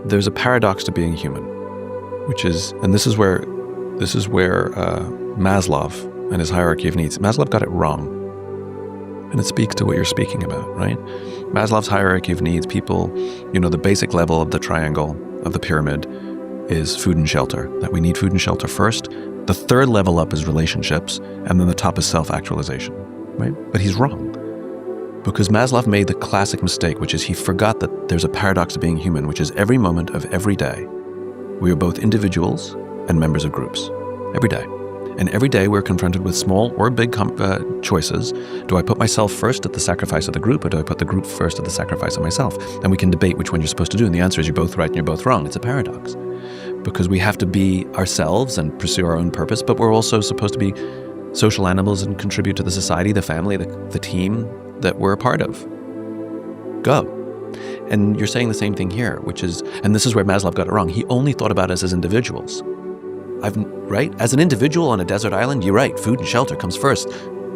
there's a paradox to being human, which is, and this is where Maslow and his hierarchy of needs, Maslow got it wrong. And it speaks to what you're speaking about, right? Maslow's hierarchy of needs, people, the basic level of the triangle of the pyramid is food and shelter, that we need food and shelter first. The third level up is relationships, and then the top is self-actualization, right? But he's wrong, because Maslow made the classic mistake, which is he forgot that there's a paradox of being human, which is every moment of every day, we are both individuals and members of groups, every day. And every day we're confronted with small or big choices. Do I put myself first at the sacrifice of the group, or do I put the group first at the sacrifice of myself? And we can debate which one you're supposed to do. And the answer is you're both right and you're both wrong. It's a paradox. Because we have to be ourselves and pursue our own purpose, but we're also supposed to be social animals and contribute to the society, the family, the team that we're a part of. Go. And you're saying the same thing here, which is, and this is where Maslow got it wrong. He only thought about us as individuals. Right? As an individual on a desert island, you're right, food and shelter comes first.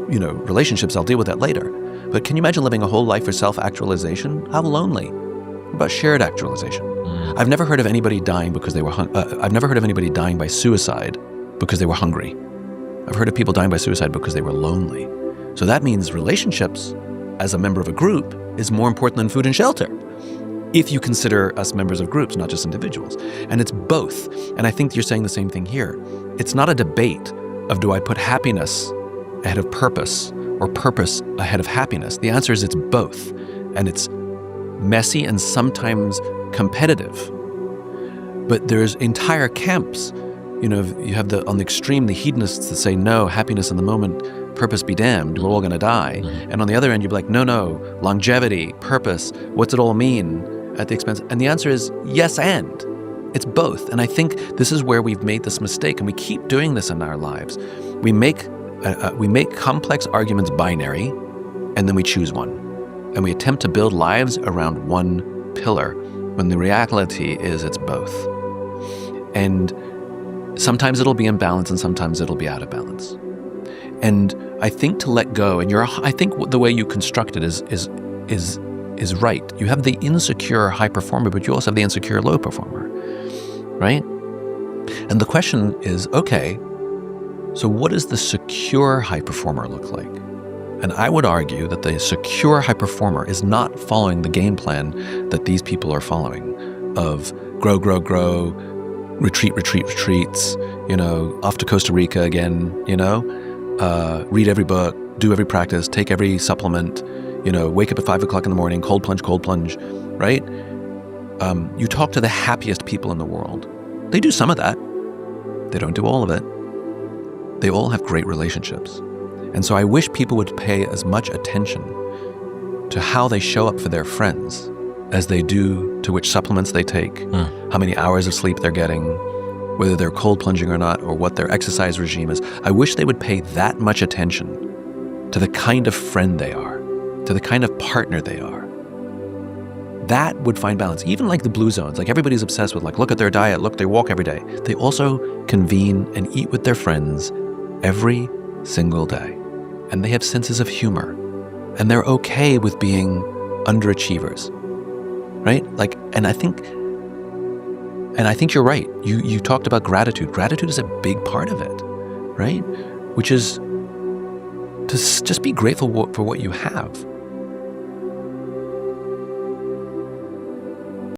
Relationships, I'll deal with that later. But can you imagine living a whole life for self-actualization? How lonely. What about shared actualization? I've never heard of anybody dying because they were I've never heard of anybody dying by suicide because they were hungry. I've heard of people dying by suicide because they were lonely. So that means relationships as a member of a group is more important than food and shelter, if you consider us members of groups, not just individuals. And it's both. And I think you're saying the same thing here. It's not a debate of, do I put happiness ahead of purpose or purpose ahead of happiness? The answer is it's both. And it's messy and sometimes competitive. But there's entire camps. You have on the extreme, the hedonists that say, no, happiness in the moment, purpose be damned, we're all going to die. Mm-hmm. And on the other end, you'd be like, no, longevity, purpose, what's it all mean? At the expense, and the answer is yes, and it's both. And I think this is where we've made this mistake, and we keep doing this in our lives. We make complex arguments binary, and then we choose one, and we attempt to build lives around one pillar, when the reality is it's both. And sometimes it'll be in balance, and sometimes it'll be out of balance. And I think to let go, and I think the way you construct it is right. You have the insecure high performer, but you also have the insecure low performer, right? And the question is, okay, so what does the secure high performer look like? And I would argue that the secure high performer is not following the game plan that these people are following of grow, retreats, off to Costa Rica again, read every book, do every practice, take every supplement, wake up at 5 o'clock in the morning, cold plunge, right? You talk to the happiest people in the world. They do some of that. They don't do all of it. They all have great relationships. And so I wish people would pay as much attention to how they show up for their friends as they do to which supplements they take, how many hours of sleep they're getting, whether they're cold plunging or not, or what their exercise regime is. I wish they would pay that much attention to the kind of friend they are, to the kind of partner they are. That would find balance. Even like the blue zones, like everybody's obsessed with, like, look at their diet, look, they walk every day. They also convene and eat with their friends every single day. And they have senses of humor. And they're okay with being underachievers, right? And I think you're right. You talked about gratitude. Gratitude is a big part of it, right? Which is to just be grateful for what you have.